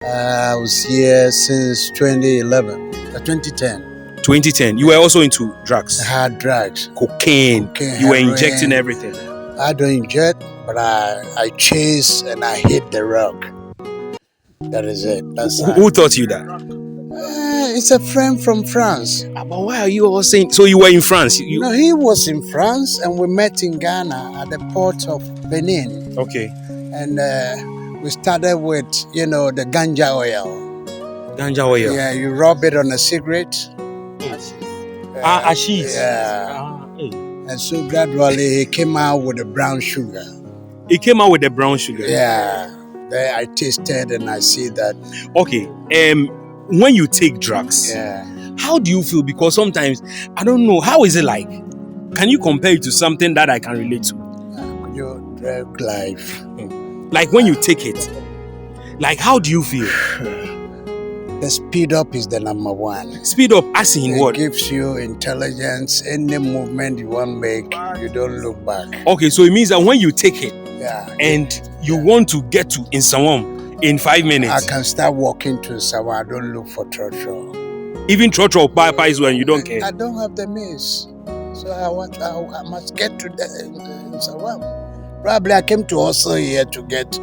I was here since 2011, 2010. 2010. You were also into drugs, Hard drugs, cocaine. cocaine, You were heroin. injecting everything. I don't inject, but I chase and I hit the rock. That is it. That's Who taught you that? it's a friend from France. But why are you all saying? So you were in France? No, he was in France, and we met in Ghana at the port of Benin. Okay. And we started with, the ganja oil. Ganja oil. Yeah, you rub it on a cigarette. Ashes. Yeah. And so gradually he came out with the brown sugar. He came out with the brown sugar. Yeah. There I tasted and I see that. Okay. When you take drugs, how do you feel? Because sometimes I don't know. How is it like? Can you compare it to something that I can relate to? Your drug life. Like when you take it, like how do you feel? The speed up is the number one. Speed up, as in It what? gives you intelligence. Any movement you want to make, you don't look back. Okay, so it means that when you take it, and you want to get to Nsawam in 5 minutes. I can start walking to someone. I don't look for trotro. Even trotro or papa is when you don't care. I don't have the means, so I must get to the Nsawam. Probably I came to also here to get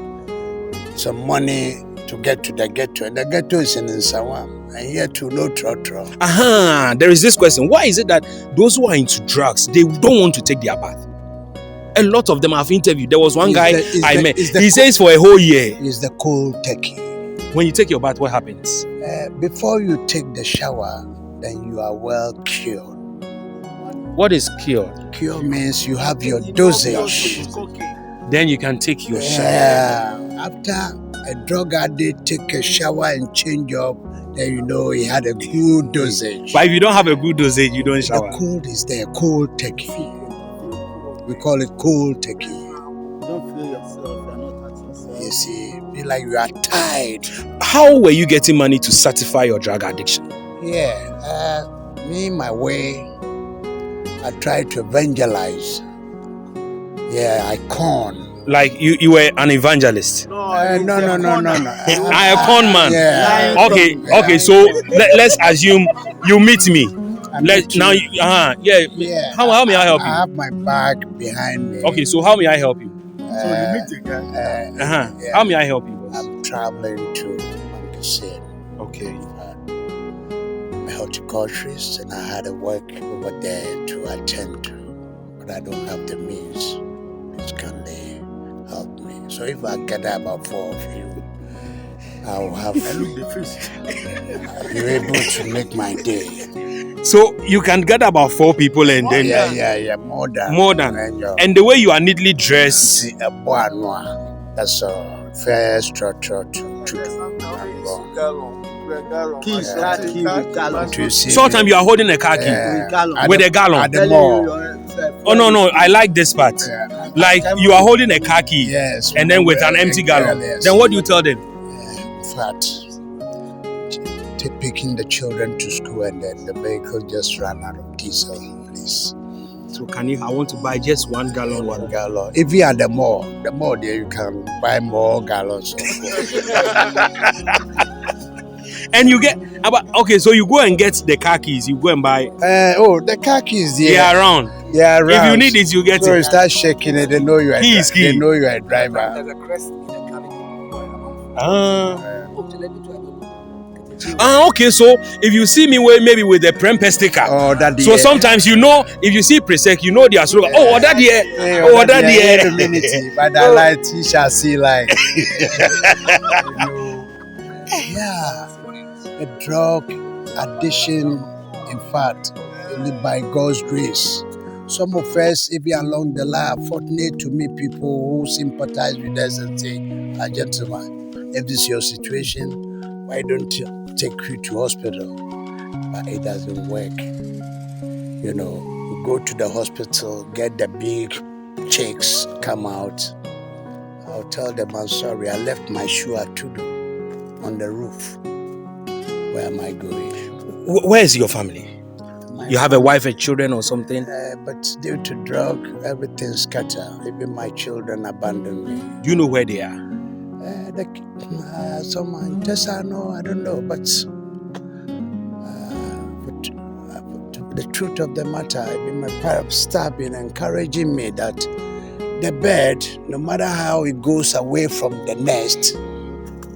some money to get to the ghetto, and the ghetto is in Nsawam. And here to no trotro. There is this question: why is it that those who are into drugs, they don't want to take their bath? A lot of them I've interviewed. There was one guy I met. He says for a whole year. It's the cold turkey. When you take your bath, what happens? Before you take the shower, then you are well cured. What is cured? Cure means you have your dosage. Then you can take your shower. After a drug addict take a shower and change up, then you know he had a good dosage. But if you don't have a good dosage, you don't shower. The cold is there, cold turkey. We call it cold turkey. You don't feel yourself, you're not at yourself. You see, feel like you are tired. How were you getting money to satisfy your drug addiction? Me, my way, I try to evangelize. I con. Like you were an evangelist? No. A con man. Okay. So let's assume you meet me. How may I help you? I have my bag behind me. Okay, so how may I help you? So you meet the guy. How may I help you? I'm traveling to Montessori. Okay. I'm a horticulturist, and I had to work over there to attend to, but I don't have the means. Please can they help me? So if I gather about 4 of you, I will have you're able to make my day. So you can get about 4 people and then more than. And the way you are neatly dressed. See a boa. That's a first structure to Sometimes you are holding a car key with a gallon. At the mall. Oh no, I like this part. Like you are holding a car key, and then with an empty gallon. Then what do you tell them? Picking the children to school, and then the vehicle just ran out of diesel, please. So I want to buy just 1 gallon. 1 gallon. If you are the mall there you can buy more gallons. And you get so you go and get the car keys. You go and buy. The car keys. They are around. If you need it, you get so it. You start shaking it. They know you are. They know you are a driver. Okay, so if you see me maybe with the Prempeh sticker, so sometimes if you see Presec, you know their slogan. That community, but that light you shall see like. A drug addiction, in fact, only by God's grace. Some of us, even along the line, are fortunate to meet people who sympathize with us and say, gentlemen, if this is your situation, why don't you take you to hospital? But it doesn't work. You go to the hospital, get the big checks, come out. I'll tell them, I'm sorry, I left my shoe at Tudu on the roof. Where am I going? Where is your family? You have a wife and children or something? But due to drug, everything's scattered. Even my children abandoned me. Do you know where they are? Someone Tesano, I don't know, but the truth of the matter, my parents have been encouraging me that the bird, no matter how it goes away from the nest,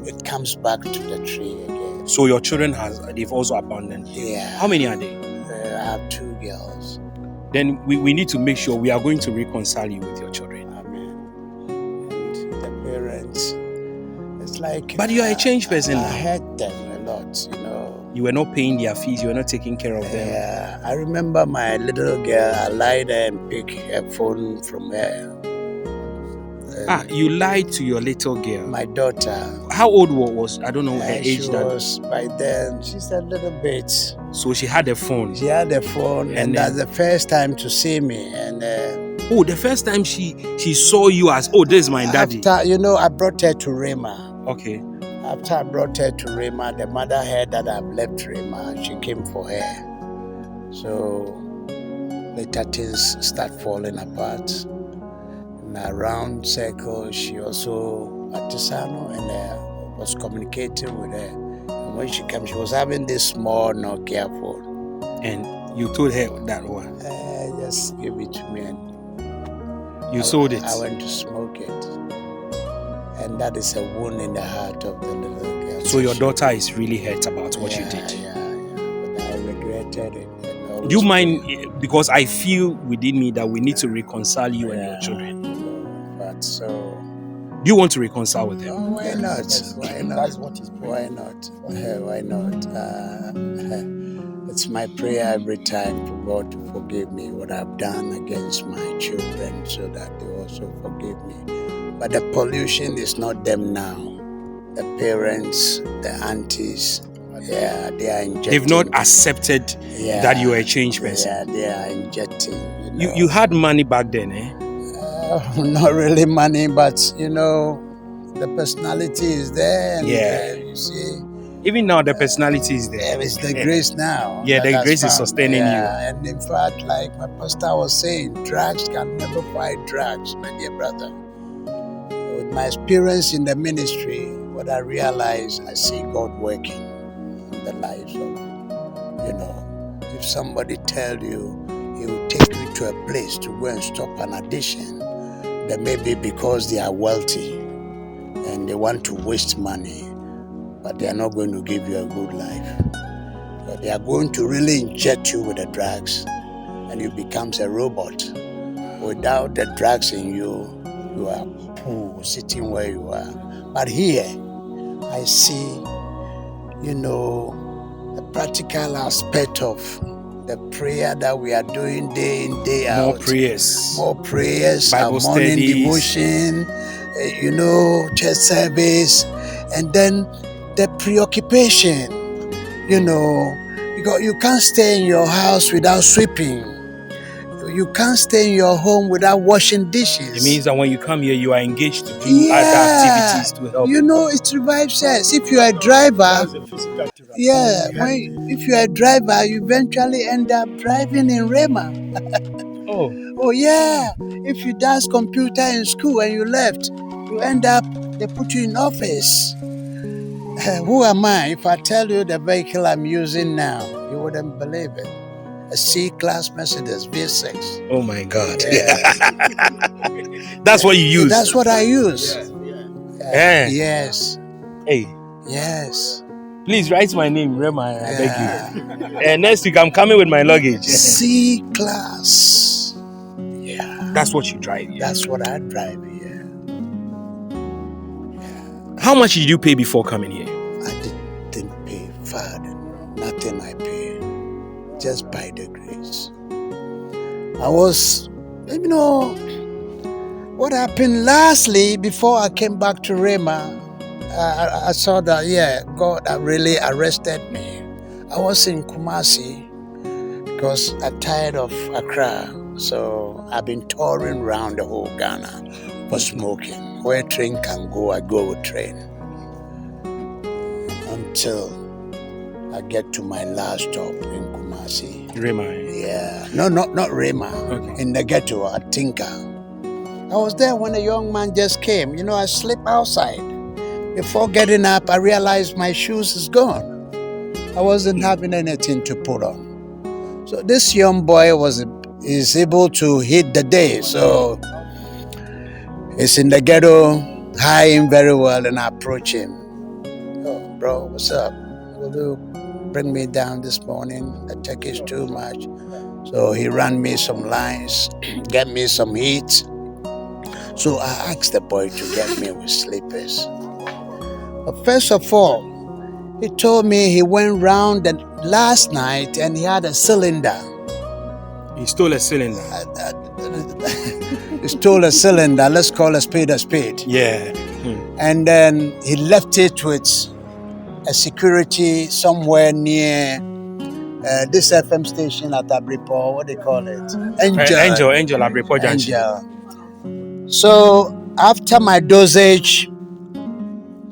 it comes back to the tree again. So your children they've also abandoned you? Yeah. How many are they? I have 2 girls. Then we need to make sure we are going to reconcile you with your children. Amen. And the parents, it's like... But you are a changed person I now. hurt them a lot, You were not paying their fees, you were not taking care of them. Yeah, I remember my little girl, I lied and picked her phone from her. You lied to your little girl. My daughter. How old was I don't know her age. She was, by then, she's a little bit. So she had a phone. She had a phone, and that's the first time to see me. And the first time she saw you as, this is my daddy. After, I brought her to Rema. Okay. After I brought her to Rema, the mother heard that I've left Rema. She came for her. So later things start falling apart. In a round circle, she also at Tesano and was communicating with her. And when she came, she was having this small Nokia phone. And you told her that one? Just give it to me. And you sold it? I went to smoke it. And that is a wound in the heart of the little girl. So your daughter is really hurt about what you did? Yeah. But I regretted it. Do you mind, because I feel within me that we need to reconcile you and your children. But so... Do you want to reconcile with them? Oh, why not? Why not? That's what is Why not? Why not? It's my prayer every time for God to forgive me what I've done against my children so that they also forgive me. But the pollution is not them now. The parents, the aunties, they are injecting. They've not accepted that you are a changed person. Yeah, they are injecting. You had money back then, eh? Not really money, but the personality is there. And, you see. Even now, the personality is there. It's the grace now. Yeah, the grace is sustaining you. And in fact, like my pastor was saying, drugs can never fight drugs, my dear brother. With my experience in the ministry, what I realize, I see God working in the lives of, if somebody tell you, he will take you to a place to go and stop an addiction, that may be because they are wealthy and they want to waste money, but they are not going to give you a good life. But they are going to really inject you with the drugs and you become a robot. Without the drugs in you, you are poor, sitting where you are. But here, I see, the practical aspect of the prayer that we are doing day in, day out. More prayers. Bible morning studies. Devotion, church service, and then the preoccupation, because you can't stay in your house without sweeping. You can't stay in your home without washing dishes. It means that when you come here, you are engaged to do other activities to help. It revives us. If you are a driver, if you are a driver, you eventually end up driving in Rema. Oh yeah. If you does computer in school and you left, you end up, they put you in office. Who am I? If I tell you the vehicle I'm using now, you wouldn't believe it. A C-Class Mercedes V6. Oh my God. Yeah. That's what you use? That's what I use. Yes. Hey. Yes. Please write my name, Rema, I beg you. And next week I'm coming with my luggage. C-Class. Yeah. That's what you drive here? That's what I drive here. How much did you pay before coming here? I didn't pay, Father. Nothing I paid. Just by the grace. I was, what happened lastly, before I came back to Rema, I saw that, God really arrested me. I was in Kumasi because I'm tired of Accra. So I've been touring around the whole Ghana for smoking. Where train can go, I go with train. Until I get to my last stop in Kumasi. Rema? Yeah. No, not Rema. Okay. In the ghetto at Tinka. I was there when a young man just came. I sleep outside. Before getting up, I realized my shoes is gone. I wasn't having anything to put on. So this young boy is able to hit the day. So he's in the ghetto, hiding very well, and I approach him. Oh, bro, what's up? Will you bring me down this morning? The check is too much. So he ran me some lines, get me some heat. So I asked the boy to get me with slippers. But first of all, he told me he went round last night and he had a cylinder. He stole a cylinder. He stole a cylinder. Let's call a spade a spade. Yeah. And then he left it with a security somewhere near this FM station at Abripo. What do they call it? Angel Abripo Junction. Angel. So after my dosage,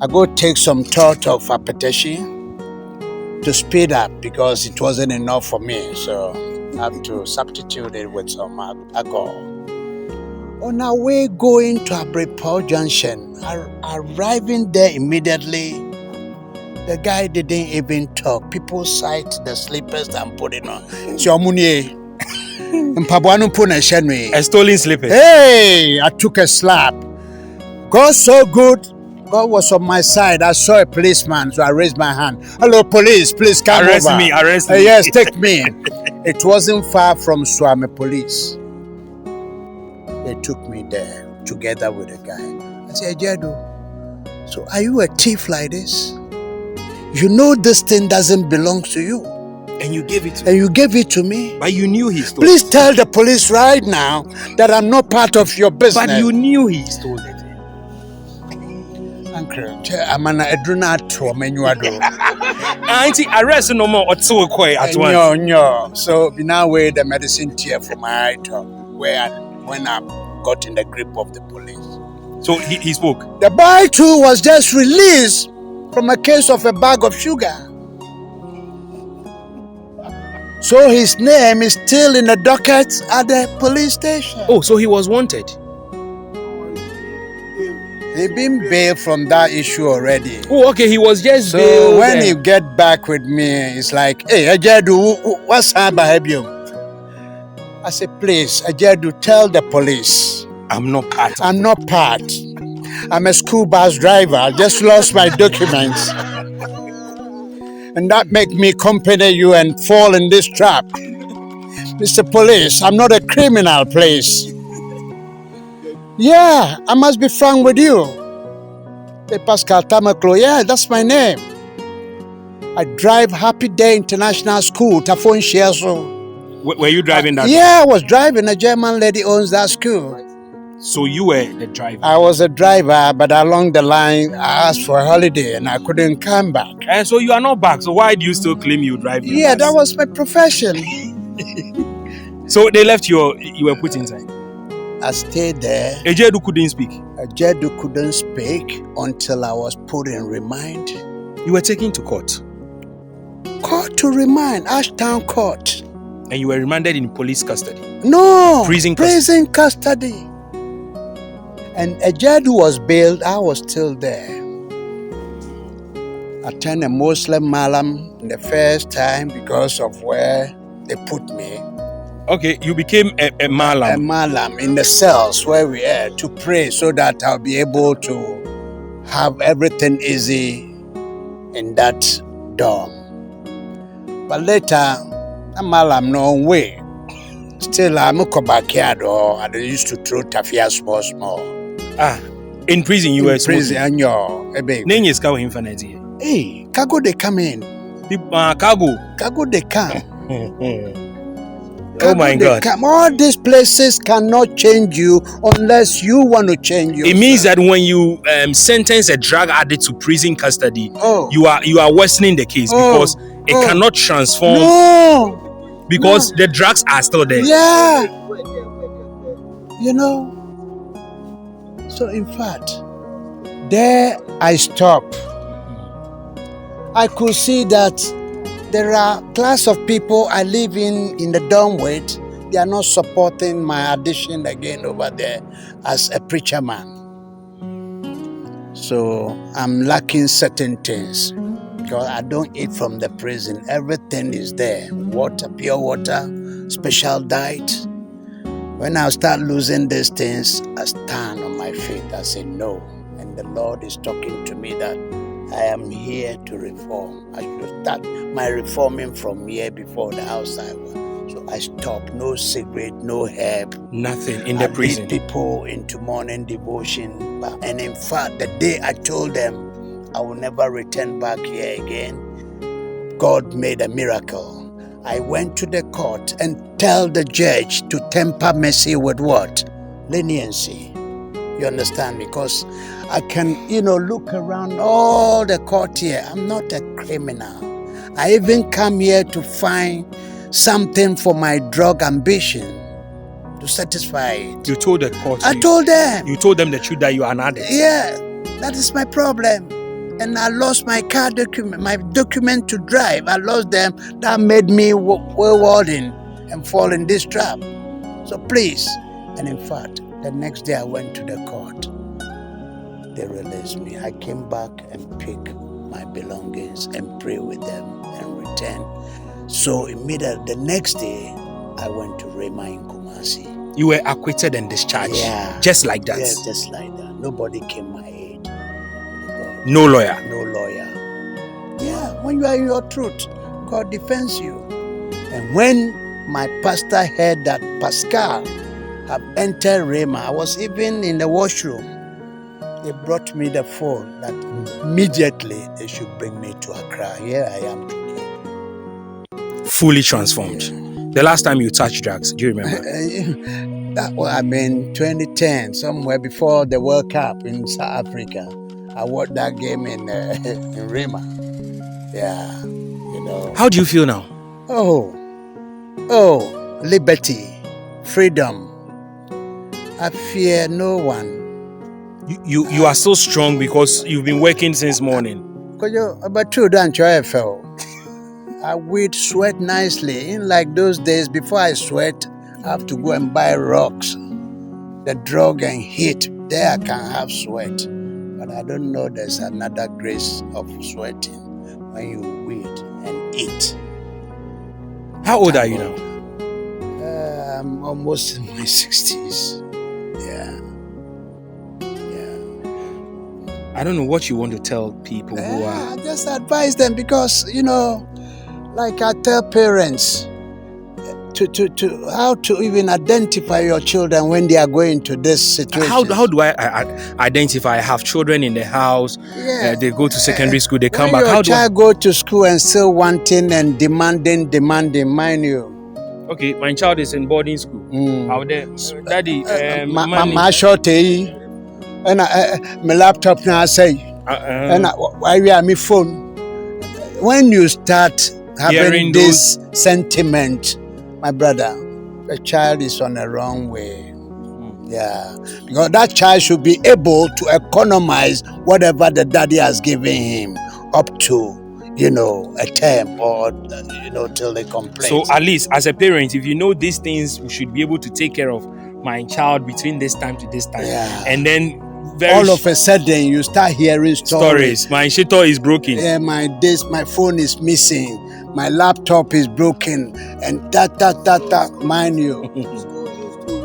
I go take some thought of Apateshi to speed up because it wasn't enough for me. So I have to substitute it with some alcohol. On our way going to Abripo Junction, arriving there immediately, the guy didn't even talk. People sight the slippers I'm putting on. A stolen slippers. Hey, I took a slap. God so good. God was on my side. I saw a policeman, so I raised my hand. Hello, police, please come arrest over. Arrest me. Yes, take me. It wasn't far from Swami Police. They took me there together with a guy. I said, Jedu, so are you a thief like this? You know this thing doesn't belong to you. And you gave it to me. And you gave it to me. But you knew he stole Please it. tell the police right now that I'm not part of your business. But you knew he stole it. I'm an Edruna to Menuado. Auntie, arrest no more at once. No. So now weigh the medicine tear for my item when I got in the grip of the police. So he spoke. The boy too was just released from a case of a bag of sugar. So his name is still in the docket at the police station. Oh, so he was wanted. They've been bailed from that issue already. Oh, okay, he was just so bailed. When he get back with me, it's like, hey, Ajedu, what's up behind you? I said, please, Ajedu, tell the police. I'm not part. I'm not part. I'm a school bus driver. I just lost my documents. And that make me accompany you and fall in this trap. Mr. Police, I'm not a criminal, please. Yeah, I must be frank with you. Hey, Pascal Tamaklo, yeah, that's my name. I drive Happy Day International School, Tafon Shiaso. Were you driving that? Yeah, I was driving. A German lady owns that school. So you were the driver? I was a driver, but along the line, I asked for a holiday and I couldn't come back. And so you are not back. So why do you still claim you drive? Yeah, that was my profession. So they left you were put inside? I stayed there. Ejedu couldn't speak? Ejedu couldn't speak until I was put in remand. You were taken to court? Court to remand, Ashtown Court. And you were remanded in police custody? No, prison custody. And Ejedu was bailed, I was still there. I turned a Muslim Malam the first time because of where they put me. Okay, you became a Malam. A Malam in the cells where we are to pray so that I'll be able to have everything easy in that dorm. But later, a Malam no way. Still, I'm a backyard or I used to throw tafia small. Ah, in prison you were in prison and you're a baby. Name is Kago Infinity. Hey, cargo they come in. Cargo they come. Oh my God. All these places cannot change you unless you want to change yourself. It means that when you sentence a drug addict to prison custody, you are worsening the case because it cannot transform. No. Because the drugs are still there. Yeah. You know. So in fact, there I stopped. I could see that there are class of people I live in the dorm with. They are not supporting my addition again over there as a preacher man. So I'm lacking certain things because I don't eat from the prison. Everything is there. Water, pure water, special diet. When I start losing these things, I stand on my feet. I say no. And the Lord is talking to me that I am here to reform. I should start my reforming from here before the outside one. So I stop. No cigarette, no herb. Nothing in the prison. I lead people into morning devotion. And in fact, the day I told them I will never return back here again, God made a miracle. I went to the court and tell the judge to temper mercy with what? Leniency. You understand? Because I can, look around all the court here. I'm not a criminal. I even come here to find something for my drug ambition to satisfy it. You told the court. I told them. You told them the truth that you are an addict. Yeah, that is my problem. And I lost my car document, my document to drive. I lost them. That made me waywarding and fall in this trap. So please. And in fact, the next day I went to the court. They released me. I came back and picked my belongings and prayed with them and returned. So immediately the next day, I went to Rema in Kumasi. You were acquitted and discharged. Yeah. Just like that. Yeah, just like that. Nobody came my aid. No lawyer. No lawyer. Yeah, when you are in your truth, God defends you. And when my pastor heard that Pascal had entered Rema, I was even in the washroom. They brought me the phone that immediately they should bring me to Accra. Here I am today. Fully transformed. The last time you touched drugs, do you remember? That was, 2010, somewhere before the World Cup in South Africa. I watched that game in Rema. Yeah, How do you feel now? Oh, liberty, freedom. I fear no one. You are so strong because you've been working since morning. But true, don't you? I would sweat nicely. In like those days, before I sweat, I have to go and buy rocks, the drug and heat. There I can have sweat. But I don't know there's another grace of sweating when you weed and eat. How old are you now? I'm almost in my 60s. Yeah. I don't know what you want to tell people who are... I just advise them because, like I tell parents, to how to even identify your children when they are going to this situation. How do I identify? I have children in the house. Yeah. They go to secondary school. They come when back. Your child go to school and still wanting and demanding, mind you. Okay, my child is in boarding school. Out there, daddy. My shorty, and my laptop now say, and why we are my phone. When you start having this sentiment, my brother, the child is on the wrong way. Yeah, because that child should be able to economize whatever the daddy has given him up to, a term or, till they complain. So at least as a parent, if you know these things, we should be able to take care of my child between this time to this time. Yeah. And then all of a sudden you start hearing stories. My shator is broken. Yeah, my phone is missing. My laptop is broken. And that, mind you.